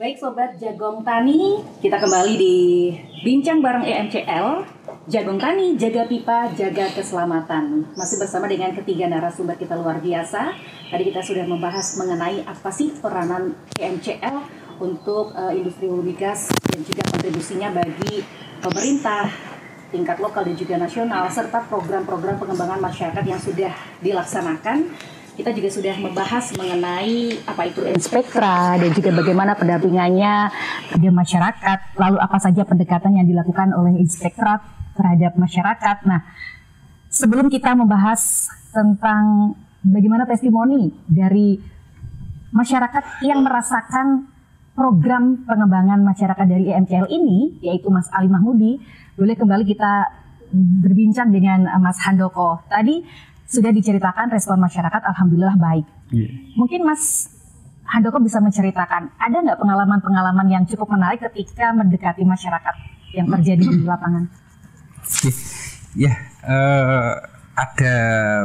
Baik Sobat Jagong Tani, kita kembali di Bincang bareng EMCL. Jagong Tani, jaga pipa, jaga keselamatan. Masih bersama dengan ketiga narasumber kita luar biasa. Tadi kita sudah membahas mengenai apa sih peranan EMCL untuk industri hulu migas dan juga kontribusinya bagi pemerintah tingkat lokal dan juga nasional, serta program-program pengembangan masyarakat yang sudah dilaksanakan. Kita juga sudah membahas mengenai apa itu Inspektra dan juga bagaimana pendampingannya kepada masyarakat. Lalu apa saja pendekatan yang dilakukan oleh Inspektra terhadap masyarakat. Nah, sebelum kita membahas tentang bagaimana testimoni dari masyarakat yang merasakan program pengembangan masyarakat dari EMCL ini, yaitu Mas Ali Mahmudi, boleh kembali kita berbincang dengan Mas Handoko. Tadi sudah diceritakan respon masyarakat, alhamdulillah baik. Mungkin Mas Handoko bisa menceritakan, ada nggak pengalaman-pengalaman yang cukup menarik ketika mendekati masyarakat yang terjadi di lapangan? Ada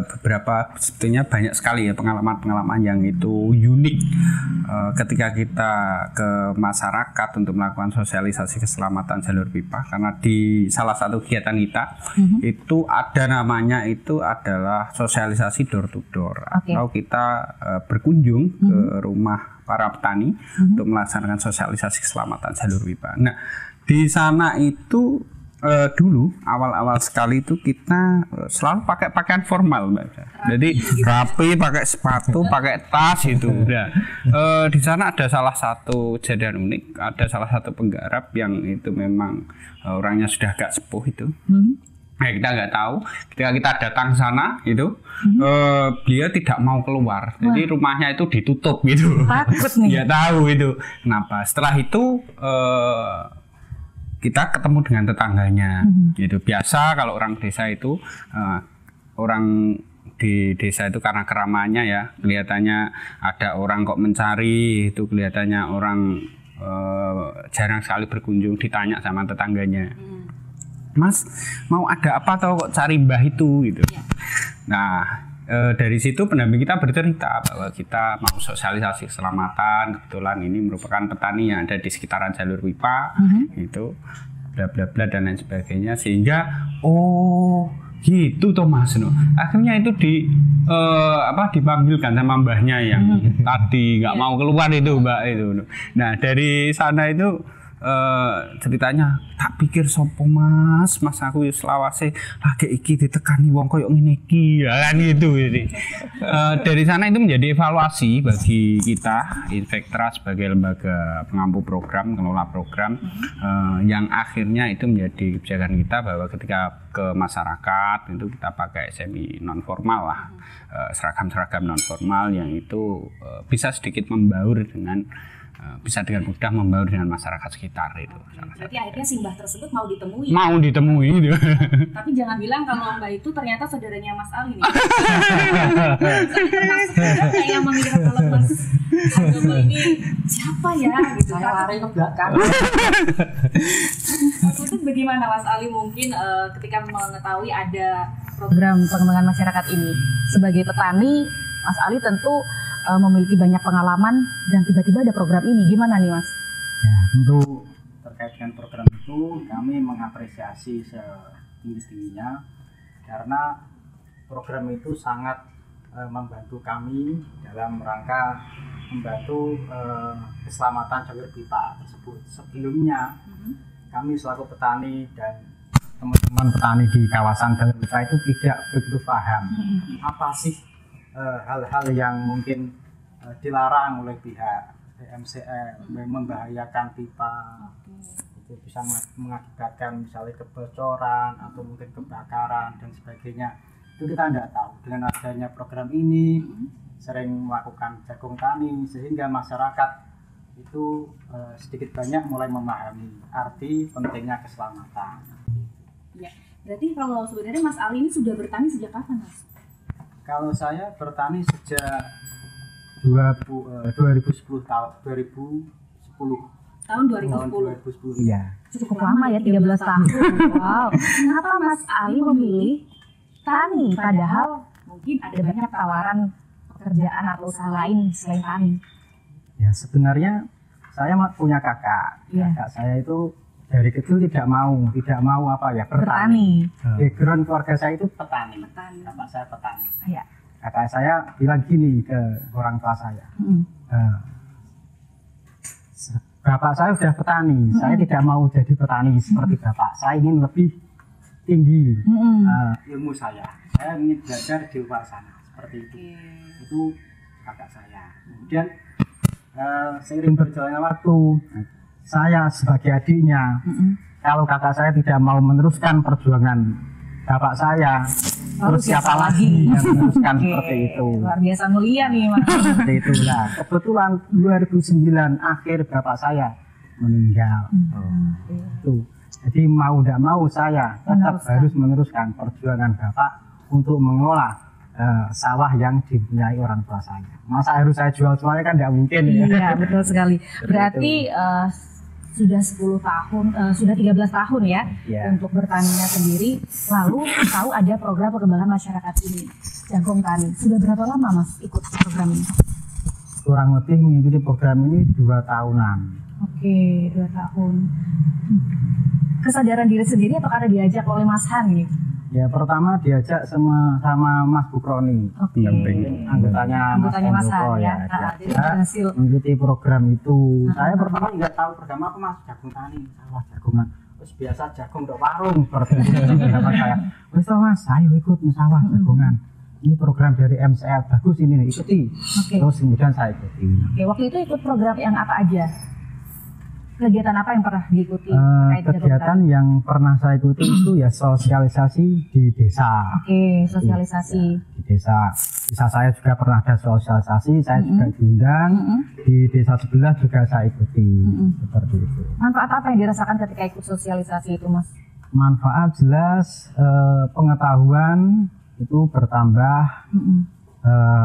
beberapa, sebetulnya banyak sekali ya pengalaman-pengalaman yang itu unik ketika kita ke masyarakat untuk melakukan sosialisasi keselamatan jalur pipa. Karena di salah satu kegiatan kita itu ada namanya itu adalah sosialisasi door to door. Atau kita berkunjung ke rumah para petani untuk melaksanakan sosialisasi keselamatan jalur pipa. Nah, di sana itu dulu awal-awal sekali itu kita selalu pakai pakaian formal, Mbak. Jadi rapi, pakai sepatu, pakai tas itu. Nah, di sana ada salah satu kejadian unik, ada salah satu penggarap yang itu memang orangnya sudah agak sepuh itu. Nah, kita nggak tahu ketika kita datang sana itu beliau tidak mau keluar. Jadi rumahnya itu ditutup gitu. Takut nih. Nggak tahu itu kenapa. Setelah itu kita ketemu dengan tetangganya, gitu. Biasa kalau orang desa itu, orang di desa itu karena keramaiannya ya, kelihatannya ada orang kok mencari, itu kelihatannya orang jarang sekali berkunjung, ditanya sama tetangganya, Mas mau ada apa atau kok cari mbah itu, gitu. Nah, dari situ pendamping kita bercerita bahwa kita mau sosialisasi keselamatan, kebetulan ini merupakan petani yang ada di sekitaran jalur pipa, itu bla bla bla dan lain sebagainya, sehingga gitu toh Mas, akhirnya itu dipanggilkan sama mbahnya yang tadi nggak mau keluar itu, Mbak itu. Nah, dari sana itu ceritanya, tak pikir sopo mas aku selawase lagi iki ditekani wong koyo ngene iki, kan gitu. Jadi dari sana itu menjadi evaluasi bagi kita Inspektra sebagai lembaga pengampu program, pengelola program, yang akhirnya itu menjadi kebijakan kita bahwa ketika ke masyarakat itu kita pakai semi non formal lah, seragam-seragam non formal yang itu bisa sedikit membaur dengan bisa dengan mudah membaur dengan masyarakat sekitar itu. Berarti akhirnya simbah tersebut mau ditemui. Mau ditemui itu. Tapi jangan bilang kalau mbak itu ternyata saudaranya Mas Ali nih. Kayak yang mengira kalau Mas Handoko ini siapa ya gitu. Saya lari ke belakang. Itu bagaimana Mas Ali mungkin ketika mengetahui ada program pengembangan masyarakat ini sebagai petani, Mas Ali tentu memiliki banyak pengalaman dan tiba-tiba ada program ini, gimana nih Mas? Ya, tentu terkait dengan program itu kami mengapresiasi setinggi-tingginya karena program itu sangat membantu kami dalam rangka membantu keselamatan jalur pipa tersebut. Sebelumnya kami selaku petani dan teman-teman petani di kawasan jalur pipa itu tidak begitu paham apa sih hal-hal yang mungkin dilarang oleh pihak EMCL, membahayakan pipa, itu bisa mengakibatkan misalnya kebocoran atau mungkin kebakaran dan sebagainya. Itu kita tidak tahu. Dengan adanya program ini sering melakukan jagung tani sehingga masyarakat itu sedikit banyak mulai memahami arti pentingnya keselamatan. Ya, berarti kalau sebenarnya Mas Ali ini sudah bertani sejak kapan, Mas? Kalau saya bertani sejak 2010 tahun 2010. Iya. Cukup lama ya, 13 tahun. Wow. Kenapa Mas Ali memilih tani padahal mungkin ada banyak tawaran pekerjaan atau usaha lain selain tani? Ya, sebenarnya saya punya kakak. Iya. Kakak saya itu dari kecil tidak mau apa ya, bertani. Background keluarga saya itu petani. Bapak saya petani. Iya. Kakak saya bilang gini ke orang tua saya. Bapak saya sudah petani, saya tidak mau jadi petani seperti bapak. Saya ingin lebih tinggi ilmu saya. Saya ingin belajar di luar sana seperti itu. Itu kakak saya. Kemudian seiring berjalannya waktu, saya sebagai adiknya, kalau kakak saya tidak mau meneruskan perjuangan bapak saya, terus siapa lagi yang meneruskan seperti itu? Luar biasa mulia nih Mas. Seperti itulah. Kebetulan 2009 akhir bapak saya meninggal. Itu. Jadi mau tidak mau saya tetap harus meneruskan perjuangan bapak untuk mengelola sawah yang dipunyai orang tua saya. Masa harus saya jual semuanya kan tidak mungkin ya. Iya, betul sekali. Berarti sudah 10 tahun, sudah 13 tahun ya untuk bertaninya sendiri. Lalu tahu ada program pengembangan masyarakat ini, Jagung Tani. Sudah berapa lama Mas ikut program ini? Kurang lebih mengikuti program ini 2 tahunan. Oke, 2 tahun. Kesadaran diri sendiri atau karena diajak oleh Mas Han nih? Ya pertama diajak sama Mas Bukroni, anggotanya Mas Han ya. Diajak mengikuti program itu. Saya pertama nggak tahu program apa Mas, jagung tani, sawah jagungan. Terus biasa jagung dok warung seperti itu. Saya, wes Mas, ayo ikut sawah jagungan. Ini program dari MCL bagus ini ikuti. Terus kemudian saya ikuti. Oke, waktu itu ikut program yang apa aja? Kegiatan apa yang pernah diikuti? Kegiatan yang pernah saya ikuti itu ya sosialisasi di desa. Oke, sosialisasi di desa. Desa saya juga pernah ada sosialisasi, saya juga diundang. Di desa sebelah juga saya ikuti. Seperti itu. Manfaat apa yang dirasakan ketika ikut sosialisasi itu, Mas? Manfaat jelas, pengetahuan itu bertambah,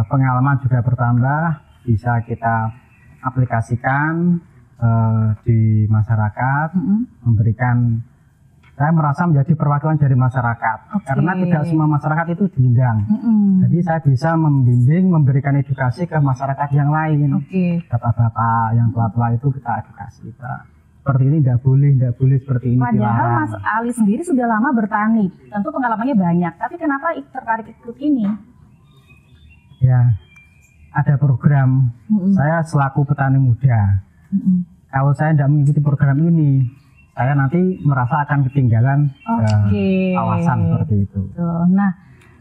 pengalaman juga bertambah, bisa kita aplikasikan di masyarakat, memberikan, saya merasa menjadi perwakilan dari masyarakat, karena tidak semua masyarakat itu diundang. Jadi saya bisa membimbing, memberikan edukasi ke masyarakat yang lain. Bapak-bapak yang tua-tua itu kita edukasi, seperti ini tidak boleh seperti ini. Padahal Mas Ali sendiri sudah lama bertani, tentu pengalamannya banyak, tapi kenapa tertarik ikut ini? Ya, ada program, saya selaku petani muda. Kalau saya tidak mengikuti program ini, saya nanti merasa akan ketinggalan kawasan seperti itu. Nah,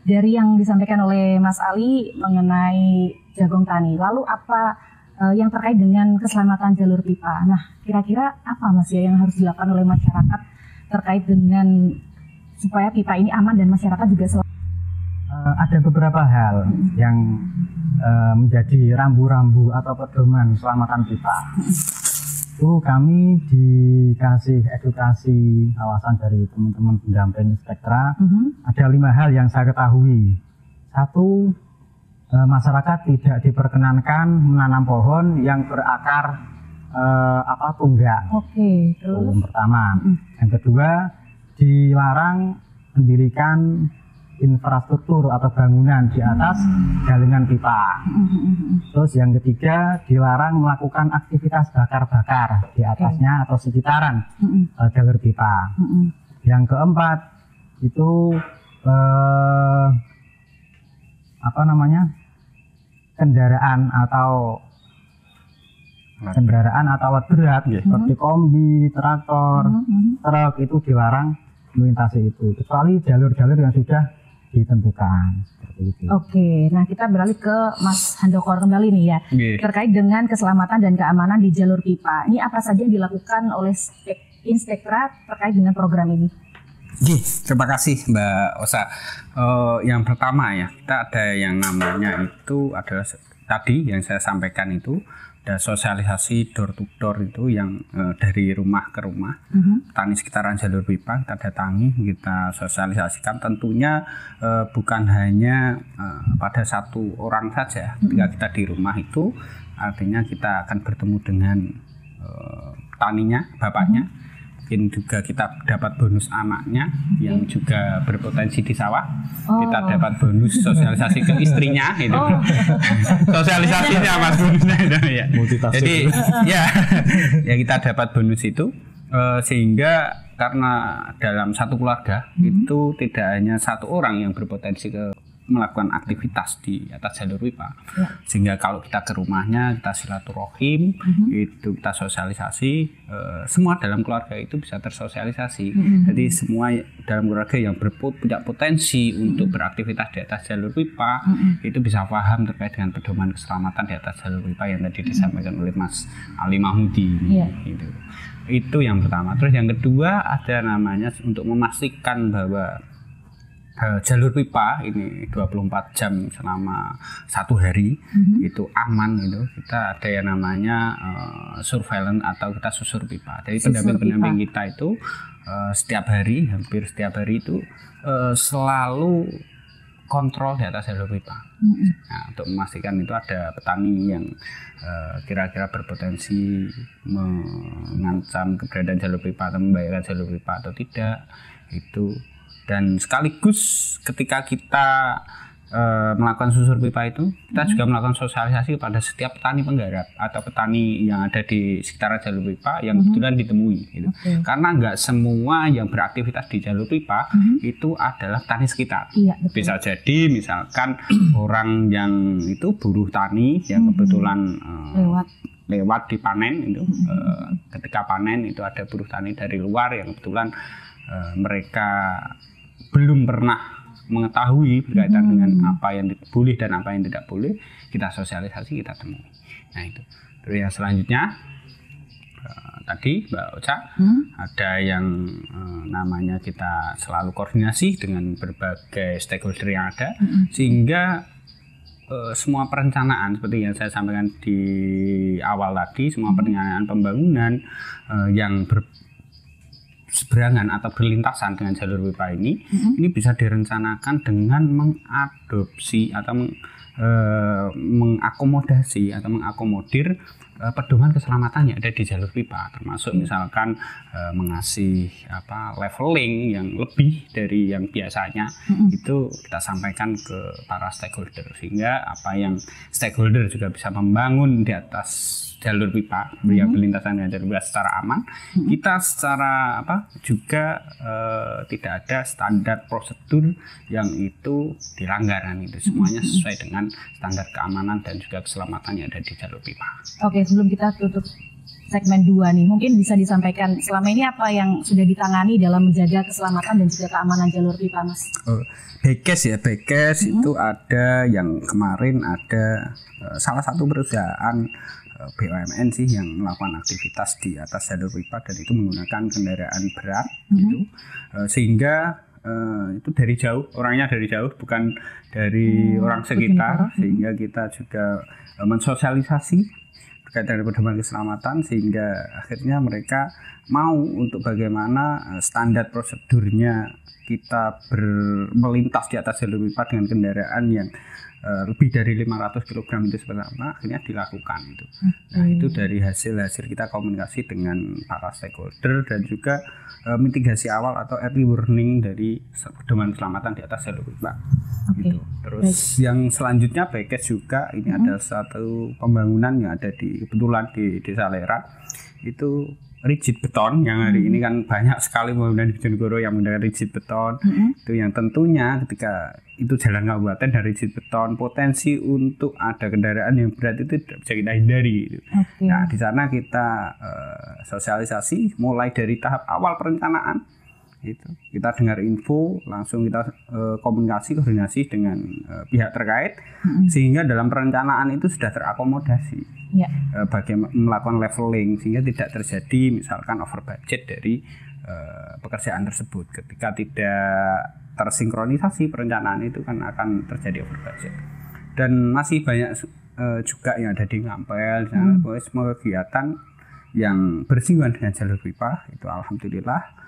dari yang disampaikan oleh Mas Ali mengenai jagung tani, lalu apa yang terkait dengan keselamatan jalur pipa? Nah, kira-kira apa Mas ya yang harus dilakukan oleh masyarakat terkait dengan supaya pipa ini aman dan masyarakat juga selamat? Ada beberapa hal yang menjadi rambu-rambu atau pedoman keselamatan pipa. Itu kami dikasih edukasi kawasan dari teman-teman pendamping Inspektra. Ada 5 hal yang saya ketahui. 1, masyarakat tidak diperkenankan menanam pohon yang berakar tunggak. Yang pertama. Yang kedua, dilarang mendirikan infrastruktur atau bangunan di atas galengan pipa. Terus yang ketiga, dilarang melakukan aktivitas bakar-bakar di atasnya atau sekitaran jalur pipa. Yang keempat itu kendaraan atau alat berat seperti kombi, traktor, truk itu dilarang melintasi itu, kecuali jalur-jalur yang sudah ditentukan seperti itu. Oke, nah kita beralih ke Mas Handoko kembali nih ya, terkait dengan keselamatan dan keamanan di jalur pipa. Ini apa saja yang dilakukan oleh Inspektra terkait dengan program ini? Terima kasih Mbak Osa. Yang pertama ya, kita ada yang namanya itu adalah tadi yang saya sampaikan itu, ada sosialisasi door to door itu yang dari rumah ke rumah, petani sekitaran jalur pipa kita datangi, kita sosialisasikan. Tentunya bukan hanya pada satu orang saja. Ketika kita di rumah itu artinya kita akan bertemu dengan petaninya, bapaknya, mungkin juga kita dapat bonus anaknya yang juga berpotensi di sawah. Kita dapat bonus sosialisasi ke istrinya itu. Sosialisasinya Mas bonusnya itu ya. Jadi ya kita dapat bonus itu sehingga karena dalam satu keluarga itu tidak hanya satu orang yang berpotensi melakukan aktivitas di atas jalur pipa, sehingga kalau kita ke rumahnya kita silaturahim, itu kita sosialisasi, semua dalam keluarga itu bisa tersosialisasi. Jadi semua dalam keluarga yang punya potensi untuk beraktivitas di atas jalur pipa itu bisa paham terkait dengan pedoman keselamatan di atas jalur pipa yang tadi disampaikan oleh Mas Ali Mahmudi. Gitu. Itu yang pertama. Terus yang kedua ada namanya untuk memastikan bahwa jalur pipa ini 24 jam selama 1 hari itu aman itu. Kita ada yang namanya surveillance atau kita susur pipa. Jadi pendamping-pendamping kita itu hampir setiap hari itu selalu kontrol di atas jalur pipa. Nah, untuk memastikan itu ada petani yang kira-kira berpotensi mengancam keberadaan jalur pipa atau membahayakan jalur pipa atau tidak itu. Dan sekaligus ketika kita melakukan susur pipa itu, kita juga melakukan sosialisasi kepada setiap petani penggarap atau petani yang ada di sekitar jalur pipa yang kebetulan ditemui gitu. Karena nggak semua yang beraktivitas di jalur pipa itu adalah petani sekitar. Bisa jadi misalkan orang yang itu buruh tani yang kebetulan lewat di panen itu, ketika panen itu ada buruh tani dari luar yang kebetulan mereka belum pernah mengetahui berkaitan dengan apa yang boleh dan apa yang tidak boleh, kita sosialisasi, kita temui. Nah itu. Terus yang selanjutnya tadi Mbak Ocha ada yang namanya kita selalu koordinasi dengan berbagai stakeholder yang ada sehingga semua perencanaan seperti yang saya sampaikan di awal tadi, semua perencanaan pembangunan yang berseberangan atau berlintasan dengan jalur pipa ini bisa direncanakan dengan mengadopsi atau mengakomodasi atau mengakomodir pedoman keselamatan yang ada di jalur pipa, termasuk misalkan mengasih leveling yang lebih dari yang biasanya itu kita sampaikan ke para stakeholder sehingga apa yang stakeholder juga bisa membangun di atas jalur pipa yang berlintasan dengan jalur pipa secara aman. Kita secara juga tidak ada standar prosedur yang itu dilanggar, itu semuanya sesuai dengan standar keamanan dan juga keselamatan yang ada di jalur pipa. Oke, sebelum kita tutup segmen 2 nih, mungkin bisa disampaikan selama ini apa yang sudah ditangani dalam menjaga keselamatan dan juga keamanan jalur pipa, Mas? Backcase itu ada yang kemarin ada salah satu perusahaan BUMN sih yang melakukan aktivitas di atas jalur pipa dan itu menggunakan kendaraan berat gitu, sehingga itu dari jauh, orangnya dari jauh bukan dari orang sekitar, sehingga kita juga mensosialisasi terkait dengan pedoman keselamatan sehingga akhirnya mereka mau untuk bagaimana standar prosedurnya kita melintas di atas jalur pipa dengan kendaraan yang lebih dari 500 kg itu seperti apa, akhirnya dilakukan itu. Nah itu dari hasil kita komunikasi dengan para stakeholder dan juga mitigasi awal atau early warning dari pedoman keselamatan di atas jalur pipa. Gitu. Terus yang selanjutnya Backcase juga ini ada satu pembangunan yang ada kebetulan di Desa Lera itu rigid beton yang hari ini kan banyak sekali pembangunan di Bojonegoro yang menggunakan rigid beton. Itu yang tentunya ketika itu jalan kabupaten dan rigid beton, potensi untuk ada kendaraan yang berat itu tidak bisa kita hindari gitu. Nah di sana kita sosialisasi mulai dari tahap awal perencanaan itu kita dengar info, langsung kita koordinasi dengan pihak terkait sehingga dalam perencanaan itu sudah terakomodasi bagaimana melakukan leveling sehingga tidak terjadi misalkan over budget dari pekerjaan tersebut. Ketika tidak tersinkronisasi perencanaan itu kan akan terjadi over budget. Dan masih banyak juga yang ada di Ngampel, semua kegiatan yang bersinggungan dengan jalur pipa itu alhamdulillah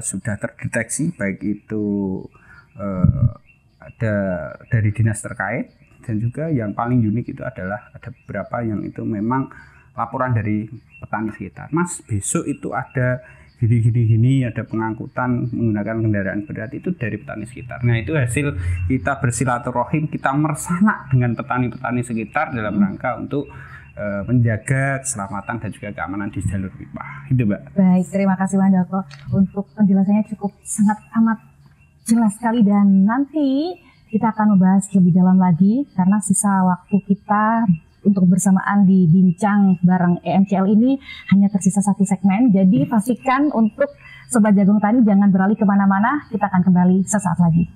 sudah terdeteksi, baik itu ada dari dinas terkait dan juga yang paling unik itu adalah ada beberapa yang itu memang laporan dari petani sekitar. Mas, besok itu ada gini ada pengangkutan menggunakan kendaraan berat itu dari petani sekitar. Nah itu hasil kita bersilaturahim, kita meresana dengan petani-petani sekitar dalam rangka untuk menjaga keselamatan dan juga keamanan di jalur pipa. Itu Mbak. Baik, terima kasih Bang Joko untuk penjelasannya cukup sangat amat jelas sekali, dan nanti kita akan membahas lebih dalam lagi karena sisa waktu kita untuk bersamaan di Bincang Bareng EMCL ini hanya tersisa satu segmen. Jadi pastikan untuk Sobat Jagung Tani jangan beralih kemana-mana, kita akan kembali sesaat lagi.